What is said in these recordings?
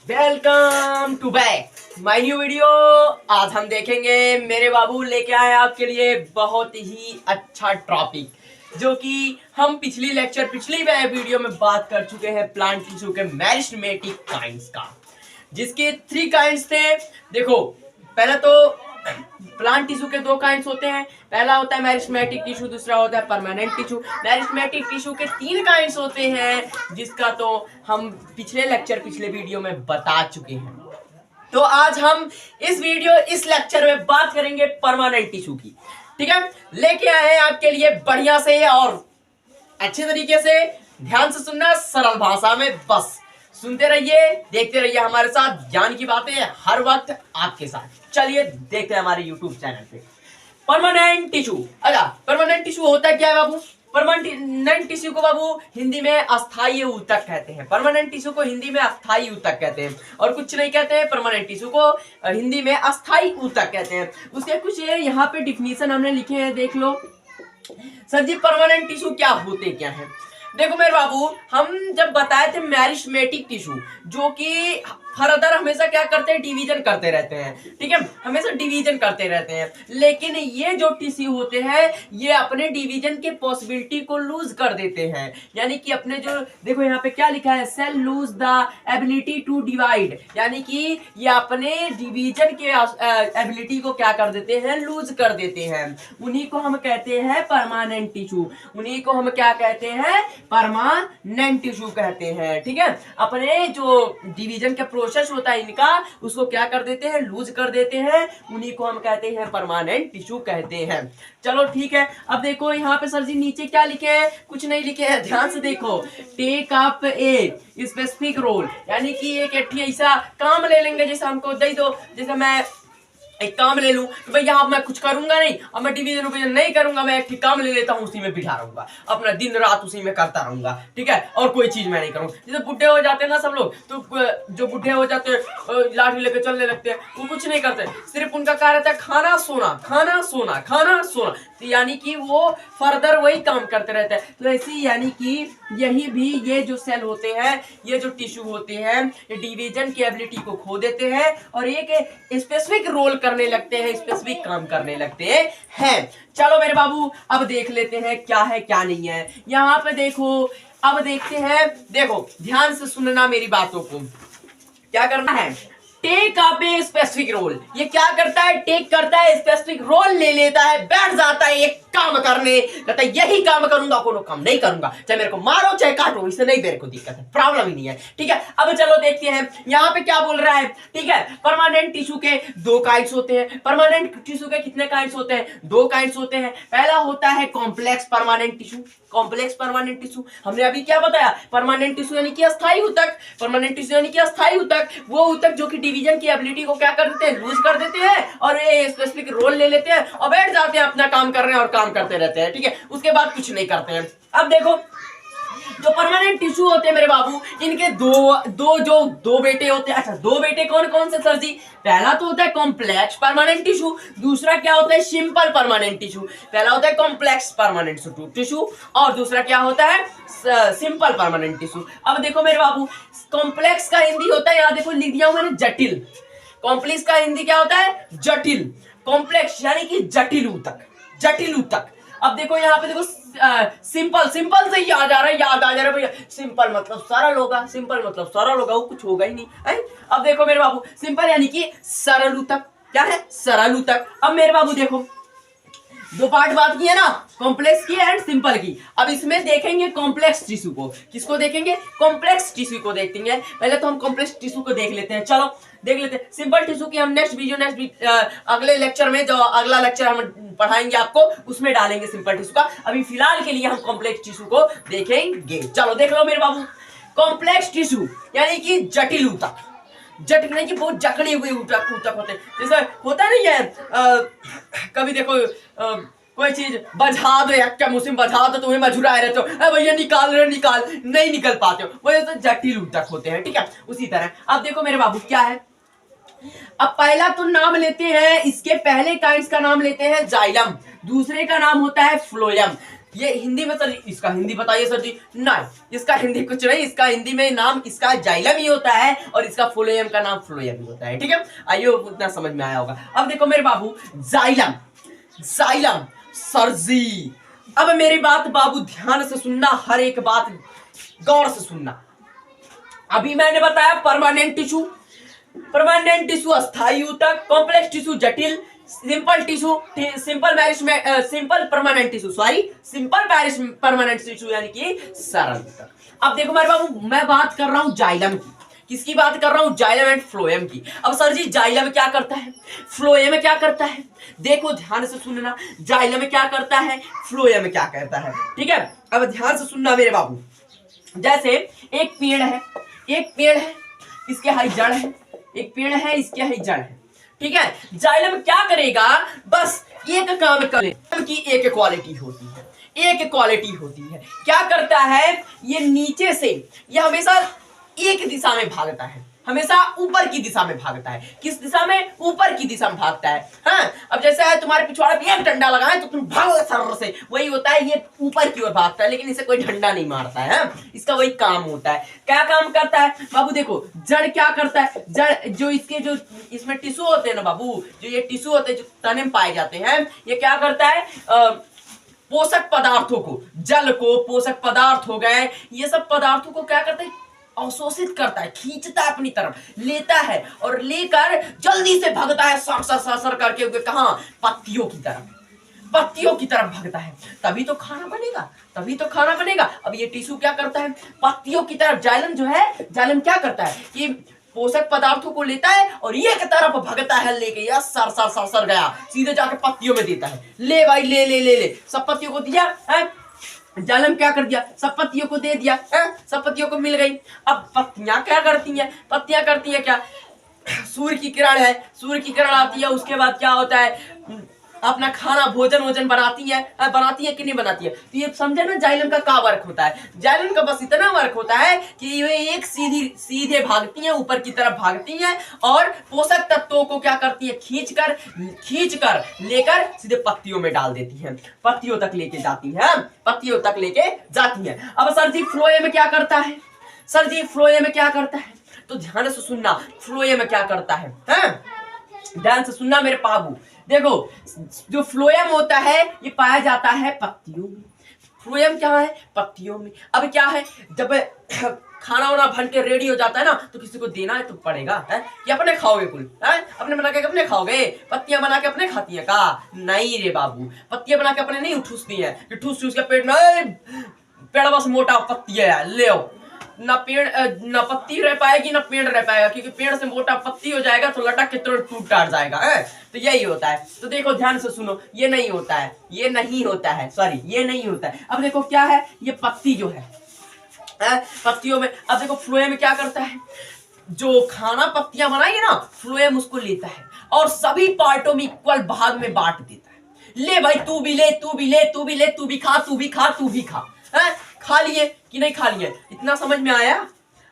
Welcome to back my new video. आज हम देखेंगे मेरे बाबू लेके आए आपके लिए बहुत ही अच्छा टॉपिक जो कि हम पिछली वीडियो में बात कर चुके हैं प्लांट टिश्यू के मेरिस्टेमेटिक काइंड्स का, जिसके 3 काइंड्स थे। देखो, पहले तो प्लांट टिश्यू के 2 काइंड्स होते हैं। पहला होता है मेरिस्टेमेटिक टिश्यू, दूसरा होता है परमानेंट टिश्यू। मेरिस्टेमेटिक टिश्यू के 3 काइंड्स होते हैं, जिसका तो हम पिछले वीडियो में बता चुके हैं। तो आज हम इस लेक्चर में बात करेंगे परमानेंट टिश्यू की। ठीक है, लेके आए हैं आपके लिए बढ़िया से और अच्छे तरीके से। ध्यान से सुनना, सरल भाषा में बस सुनते रहिए, देखते रहिए हमारे साथ। ज्ञान की बातें हर वक्त आपके साथ। चलिए देखते हैं हमारे YouTube चैनल पे परमानेंट टिश्यू। अच्छा, परमानेंट टिश्यू होता क्या है बाबू? परमानेंट टिश्यू को बाबू हिंदी में अस्थायी ऊतक कहते हैं। परमानेंट टिश्यू को हिंदी में अस्थायी ऊतक कहते हैं, और कुछ नहीं कहते हैं। परमानेंट टिश्यू को हिंदी में अस्थायी ऊतक कहते हैं। उसके कुछ यहाँ पे डिफिनीशन हमने लिखे हैं, देख लो। सर जी, परमानेंट टिश्यू क्या होते क्या है? देखो मेरे बाबू, हम जब बताए थे मेरिस्टेमेटिक टिश्यू, जो कि फर्दर हमेशा क्या करते हैं, डिवीजन करते रहते हैं। ठीक है, हमेशा डिवीजन करते रहते हैं। लेकिन ये जो टिश्यू होते हैं, ये अपने डिवीजन के पॉसिबिलिटी को लूज कर देते हैं। यानी कि अपने जो, देखो यहाँ पे क्या लिखा है, cell lose the ability to divide. यानी कि ये अपने डिवीजन के एबिलिटी को क्या कर देते हैं, लूज कर देते हैं। उन्हीं को हम कहते हैं परमानेंट टिश्यू। उन्हीं को हम क्या कहते हैं, परमानेंट टिश्यू कहते हैं। ठीक है, अपने जो डिवीजन का प्रोसेस होता है इनका, उसको क्या कर देते हैं, लूज कर देते हैं। उन्हीं को हम कहते हैं परमानेंट टिश्यू कहते हैं। चलो ठीक है, अब देखो यहाँ पे सर जी नीचे क्या लिखे हैं, कुछ नहीं लिखे हैं। ध्यान से देखो, take up a specific role. यानी कि एक ऐसा काम ले लेंगे, जैसे हमको दे दो, जैसे मैं एक काम ले लूं तो भाई यहाँ मैं कुछ करूंगा नहीं, अब मैं डिवीजन नहीं करूंगा, मैं एक काम ले लेता हूँ, उसी में बिठा रहूंगा, अपना दिन रात उसी में करता रहूंगा। ठीक है, और कोई चीज मैं नहीं करूंगा। जैसे बुढ़े हो जाते हैं ना सब लोग, तो जो बुढ़े हो जाते हैं लाठी लेके चलने लगते हैं, वो कुछ नहीं करते, सिर्फ उनका कार्य रहता है खाना सोना, खाना सोना, खाना सोना। तो यानी कि वो फर्दर वही काम करते रहते हैं। तो ऐसे यानी कि यही भी ये जो सेल होते हैं, ये जो टिश्यू होते हैं, ये डिवीजन की एबिलिटी को खो देते हैं और एक स्पेसिफिक रोल करने लगते हैं, स्पेसिफिक काम करने लगते हैं। चलो मेरे बाबू, अब देख लेते हैं क्या है क्या नहीं है। यहाँ पे देखो, अब देखते हैं। देखो ध्यान से सुनना मेरी बातों को। क्या करना है, take up a specific role. ये क्या करता है, टेक करता है, स्पेसिफिक रोल ले लेता है, बैठ जाता है एक काम करने, कहता है यही काम करूंगा, कोनो काम नहीं करूंगा, चाहे मेरे को मारो चाहे काटो, इससे नहीं मेरे को दिक्कत है, प्रॉब्लम ही नहीं है। ठीक है, अब चलो देखते हैं यहाँ पे क्या बोल रहा है। ठीक है, परमानेंट टिश्यू के 2 काइंड्स होते हैं। परमानेंट टिश्यू के कितने काइंड्स होते हैं, 2 काइंड्स होते हैं। पहला होता है complex permanent tissue. Complex permanent tissue हमने अभी क्या बताया, परमानेंट टिश्यू यानी कि अस्थायी ऊतक। परमानेंट टिश्यू यानी कि अस्थायी ऊतक, वो ऊतक जो कि डिवीजन की एबिलिटी को क्या कर देते हैं, लूज कर देते हैं, और ये स्पेसिफिक रोल ले लेते हैं और बैठ जाते हैं अपना काम करने, और काम करते रहते हैं। ठीक है, उसके बाद कुछ नहीं करते हैं। अब देखो, जो परमानेंट टिश्यू होते हैं मेरे बाबू, इनके दो बेटे होते हैं। अच्छा, 2 बेटे कौन कौन से सर जी? पहला तो होता है कॉम्प्लेक्स परमानेंट टिश्यू, दूसरा क्या होता है, सिंपल परमानेंट टिश्यू। पहला होता है कॉम्प्लेक्स परमानेंट टिश्यू और दूसरा क्या होता है, सिंपल परमानेंट टिश्यू। अब देखो मेरे बाबू, कॉम्प्लेक्स का हिंदी होता है, यहाँ देखो लिख दिया हूं मैंने, जटिल। कॉम्प्लेक्स का हिंदी क्या होता है, जटिल। कॉम्प्लेक्स यानी कि जटिल ऊतक, जटिल ऊतक। अब देखो यहाँ पे देखो, सिंपल, सिंपल से याद आ रहा है भैया। सिंपल मतलब सरल होगा, सिंपल मतलब सरल होगा, वो कुछ होगा ही नहीं है। अब देखो मेरे बाबू, सिंपल यानी कि सरल ऊतक। क्या है, सरल ऊतक। अब मेरे बाबू देखो, 2 पार्ट बात की है ना, कॉम्प्लेक्स की एंड सिंपल की। अब इसमें देखेंगे कॉम्प्लेक्स टिश्यू को। किसको देखेंगे, कॉम्प्लेक्स टिश्यू को देखेंगे। पहले तो हम कॉम्प्लेक्स टिश्यू को देख लेते हैं। चलो देख लेते हैं। सिंपल टिश्यू की हम नेक्स्ट अगले लेक्चर में, जो अगला लेक्चर हम पढ़ाएंगे आपको, उसमें डालेंगे सिंपल टिश्यू का। अभी फिलहाल के लिए हम कॉम्प्लेक्स टिश्यू को देखेंगे। चलो देख लो मेरे बाबू, कॉम्प्लेक्स टिश्यू यानी कि जटिल ऊतक। जटिल नहीं कि बहुत जकड़े हुए ऊतक होते हैं। जैसे होता नहीं है, कभी देखो कोई चीज बजा दो, एक मुस्लिम बजा दो, तुम्हें मजूरा रहते हो, भैया निकाल रहे, निकाल नहीं निकल पाते हो, वो तो जटिल ऊतक होते हैं। ठीक है, उसी तरह अब देखो मेरे बाबू क्या है। अब पहला तो नाम लेते हैं, इसके पहले काइंड्स का नाम लेते हैं जाइलम, दूसरे का नाम होता है फ्लोयम। ये हिंदी में सर जी, इसका हिंदी बताइए सर जी। नहीं, इसका हिंदी कुछ नहीं, इसका हिंदी में नाम इसका जाइलम ही होता है और इसका फ्लोएम का नाम फ्लोएम ही होता है। ठीक है, आइए उतना समझ में आया होगा। अब देखो मेरे बाबू, जाइलम, जाइलम सर जी। अब मेरी बात बाबू ध्यान से सुनना, हर एक बात गौर से सुनना। अभी मैंने बताया परमानेंट टिश्यू, परमानेंट टिश्यू अस्थायी ऊतक, कॉम्प्लेक्स टिश्यू जटिल, simple tissue, simple permanent tissue, sorry simple permanent tissue यानी कि सरल ऊतक। अब देखो मेरे बाबू, मैं बात कर रहा हूं जाइलम की। किसकी बात कर रहा हूं? जाइलम एंड फ्लोएम की। अब सर जी जाइलम क्या करता है, फ्लोएम क्या करता है? देखो ध्यान से सुनना, जाइलम क्या करता है, फ्लोएम क्या करता है। ठीक है, अब ध्यान से सुनना मेरे बाबू। जैसे एक पेड़ है, एक पेड़ है, इसके हाई जड़ है, एक पेड़ है, इसके हाई जड़ है। ठीक है, जाइलम क्या करेगा? बस एक काम करेगा कि एक क्वालिटी होती है, एक क्वालिटी होती है। क्या करता है? ये नीचे से, ये हमेशा एक दिशा में भागता है, हमेशा ऊपर की दिशा में भागता है। किस दिशा में? ऊपर की दिशा में भागता है। हाँ, अब जैसे है तुम्हारे पिछवाड़े पे एक डंडा लगा है तो तुम भागो सर से, वही होता है, ये ऊपर की ओर भागता है, लेकिन इसे कोई डंडा नहीं मारता है। इसका वही काम होता है। क्या काम करता है बाबू? देखो जड़ क्या करता है, जड़ जो इसके जो इसमें टिश्यू होते हैं ना बाबू, जो ये टिश्यू होते हैं जो तने में पाए जाते हैं, ये क्या करता है? पोषक पदार्थों को, जल को, पोषक पदार्थ हो गए, ये सब पदार्थों को क्या करता है? अवशोषित करता है, खींचता है अपनी तरफ, लेता है और लेकर जल्दी से भागता है सर सर सर सर करके हुए, कहां? पत्तियों की तरफ, पत्तियों की तरफ भागता है। तभी तो खाना बनेगा, तभी तो खाना बनेगा। अब ये टिश्यू क्या करता है? पत्तियों की तरफ। जाइलम जो है, जाइलम क्या करता है कि पोषक पदार्थों को लेता है और ये की तरफ भागता है लेके, या सर सर सर सर गया, सीधे जाके पत्तियों में देता है। ले भाई ले ले ले ले, सब पत्तियों को दिया है। जाइलम क्या कर दिया? सब पत्तियों को दे दिया है, सब पत्तियों को मिल गई। अब पत्तियां क्या करती हैं? पत्तियां करती हैं क्या? सूर्य की किरण है, सूर्य की किरण आती है, उसके बाद क्या होता है? अपना खाना भोजन वोजन बनाती है, कि नहीं बनाती है? तो ये समझे ना जाइलम का क्या वर्क होता है। जाइलम का बस इतना वर्क होता है कि ये एक सीधे भागती हैं, ऊपर की तरफ भागती हैं और पोषक तत्वों को क्या करती है? खींच कर लेकर सीधे पत्तियों में डाल देती हैं, पत्तियों तक लेके जाती हैं, पत्तियों तक लेके जाती हैं। अब सर जी फ्लोएम क्या करता है? सर जी फ्लोएम क्या करता है? तो ध्यान से सुनना, फ्लोएम क्या करता है? ध्यान से सुनना मेरे बाबू। देखो जो फ्लोएम होता है ये पाया जाता है पत्तियों में। फ्लोएम क्या है? पत्तियों में। अब क्या है, जब खाना वाना बन के रेडी हो जाता है ना, तो किसी को देना है तो पड़ेगा है, कि अपने खाओगे कुल है? अपने बना के अपने खाओगे? पत्तियां बना के अपने खाती है का? नहीं रे बाबू, पत्तियां बना के अपने नहीं ठूसती है कि ठूस के पेट में पेड़ बस मोटा पत्ती है, ले आओ। ना पेड़ ना पत्ती रह पाएगी ना पेड़ रह पाएगा, क्योंकि पेड़ से मोटा पत्ती हो जाएगा तो लटक के तुरंत टूट टाट जाएगा है। तो यही होता है। तो देखो ध्यान से सुनो, ये नहीं होता है, ये नहीं होता है, सॉरी ये नहीं होता है। अब देखो क्या है, ये पत्ती जो है पत्तियों में। अब देखो फ्लोएम क्या करता है? जो खाना पत्तियां बनाई है ना, फ्लोएम उसको लेता है और सभी पार्टों में इक्वल भाग में बांट देता है। ले भाई तू भी ले, तू भी ले, तू भी ले, तू भी खा, तू भी खा, तू भी खा। खा लिए कि नहीं खा लिए? इतना समझ में आया?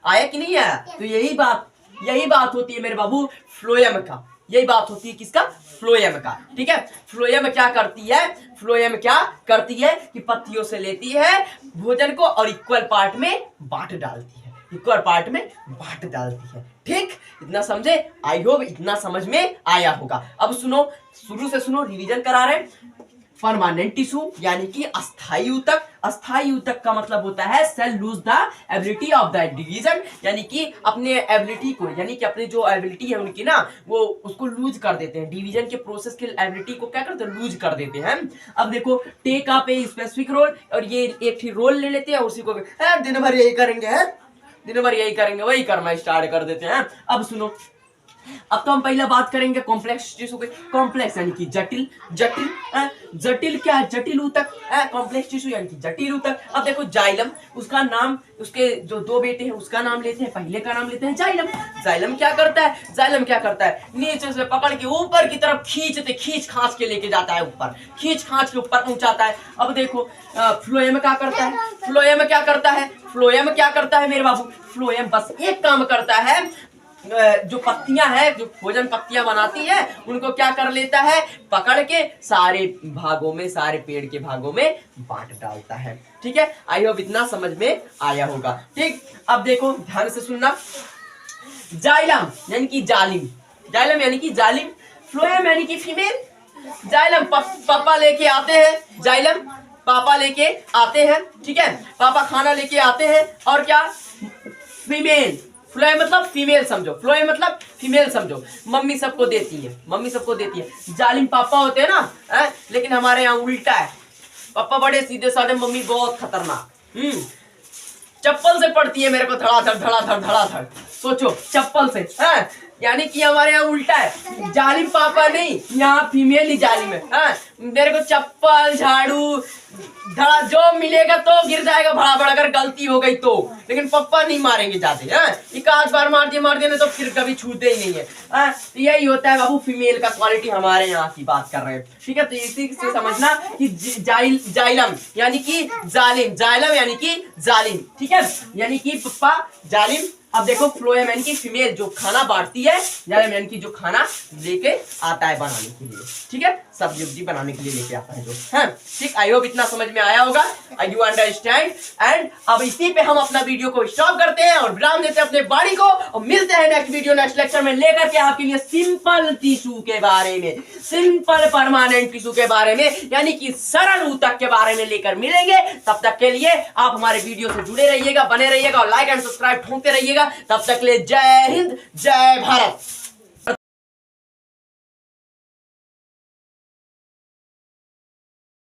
आया कि नहीं आया? तो यही बात होती है मेरे बाबू फ्लोएम का। यही बात होती है किसका? फ्लोएम का। ठीक है, फ्लोएम क्या करती है? फ्लोएम क्या करती है कि पत्तियों से लेती है भोजन को और इक्वल पार्ट में बांट डालती है, इक्वल पार्ट में बांट डालती है। ठीक, इतना समझे? आई होप इतना समझ में आया होगा। अब सुनो, शुरू से सुनो, रिवीजन करा रहे। परमानेंट टिश्यू यानी कि अस्थायी ऊतक। अस्थायी ऊतक का मतलब होता है cell lose the ability of the division, यानी कि अपने एबिलिटी को, यानी कि अपनी जो एबिलिटी है उनकी ना, वो उसको लूज कर देते हैं। डिवीजन के प्रोसेस के एबिलिटी को क्या करते हैं? लूज कर देते हैं। अब देखो take up a specific role, और ये एक ही रोल ले लेते हैं, उसी को दिन भर यही करेंगे, दिन भर यही करेंगे, वही करना स्टार्ट कर देते हैं। अब सुनो, अब तो हम पहले बात करेंगे कॉम्प्लेक्स टिश्यू के। कॉम्प्लेक्स यानी कि जटिल, जटिल क्या है? जटिल ऊतक। कॉम्प्लेक्स टिश्यू यानी कि जटिल ऊतक। अब देखो जाइलम, उसका नाम, उसके जो दो बेटे हैं उसका नाम लेते हैं, पहले का नाम लेते हैं जाइलम। जाइलम क्या करता है? जाइलम क्या करता है? नीचे से पकड़ के ऊपर की तरफ खींच खांच के लेके जाता है, ऊपर खींच खांच के ऊपर पहुंचाता है। अब देखो फ्लोएम क्या करता है? फ्लोएम क्या करता है? फ्लोएम क्या करता है मेरे बाबू? फ्लोएम बस एक काम करता है, जो पत्तियां हैं, जो भोजन पत्तियां बनाती है, उनको क्या कर लेता है, पकड़ के सारे भागों में, सारे पेड़ के भागों में बांट डालता है। ठीक है, आई होप इतना समझ में आया होगा। ठीक, अब देखो ध्यान से सुनना। जाइलम यानी कि जालिम, जाइलम यानी कि जालिम, फ्लोएम यानी कि फीमेल। जाइलम पापा लेके आते हैं, जाइलम पापा लेके आते हैं। ठीक है, पापा खाना लेके आते हैं, और क्या, फीमेल। फ्लोएम मतलब फीमेल समझो, फ्लोएम मतलब फीमेल समझो, मम्मी सबको देती है, मम्मी सबको देती है। जालिम पापा होते हैं ना, लेकिन हमारे यहाँ उल्टा है, पापा बड़े सीधे साधे, मम्मी बहुत खतरनाक। चप्पल से पड़ती है मेरे को, धड़ाधड़ धड़ाधड़ धड़ाधड़, सोचो चप्पल से, है। यानी कि हमारे यहाँ उल्टा है, जालिम पापा नहीं, यहाँ फीमेल ही जालिम है। मेरे को चप्पल, झाड़ू, धड़ा जो मिलेगा तो गिर जाएगा भड़ा भड़ा, अगर गलती हो गई तो, लेकिन पापा नहीं मारेंगे जाते, एक आध बार मार दिए नहीं तो फिर कभी छूते ही नहीं है। तो यही होता है बाबू, फीमेल का क्वालिटी हमारे यहाँ की बात कर रहे हैं। ठीक है, तो इसी से समझना कि जाइलम यानी कि जालिम, जाइलम यानी कि जालिम। ठीक है, यानी कि पप्पा जालिम। अब देखो फ्लोएम यानी कि फीमेल, जो खाना बांटती है, जालिम यानी कि जो खाना लेके आता है बनाने के लिए। ठीक है, सब्जी उब्जी बनाने के लिए लेके आता है जो, है। ठीक, आई होप इतना समझ में आया होगा, यू अंडरस्टैंड। एंड अब इसी पे हम अपना वीडियो को स्टॉप करते हैं और विराम देते हैं अपने बॉडी को, और मिलते हैं नेक्स्ट वीडियो, नेक्स्ट लेक्चर में लेकर के आपके लिए सिंपल टिश्यू के बारे में, सिंपल परमानेंट टिश्यू के बारे में, यानी कि सरल ऊतक के बारे में लेकर मिलेंगे। तब तक के लिए आप हमारे वीडियो से जुड़े रहिएगा, बने रहिएगा, और लाइक एंड सब्सक्राइब ठोंकते रहिएगा। तब तक के लिए जय हिंद, जय भारत।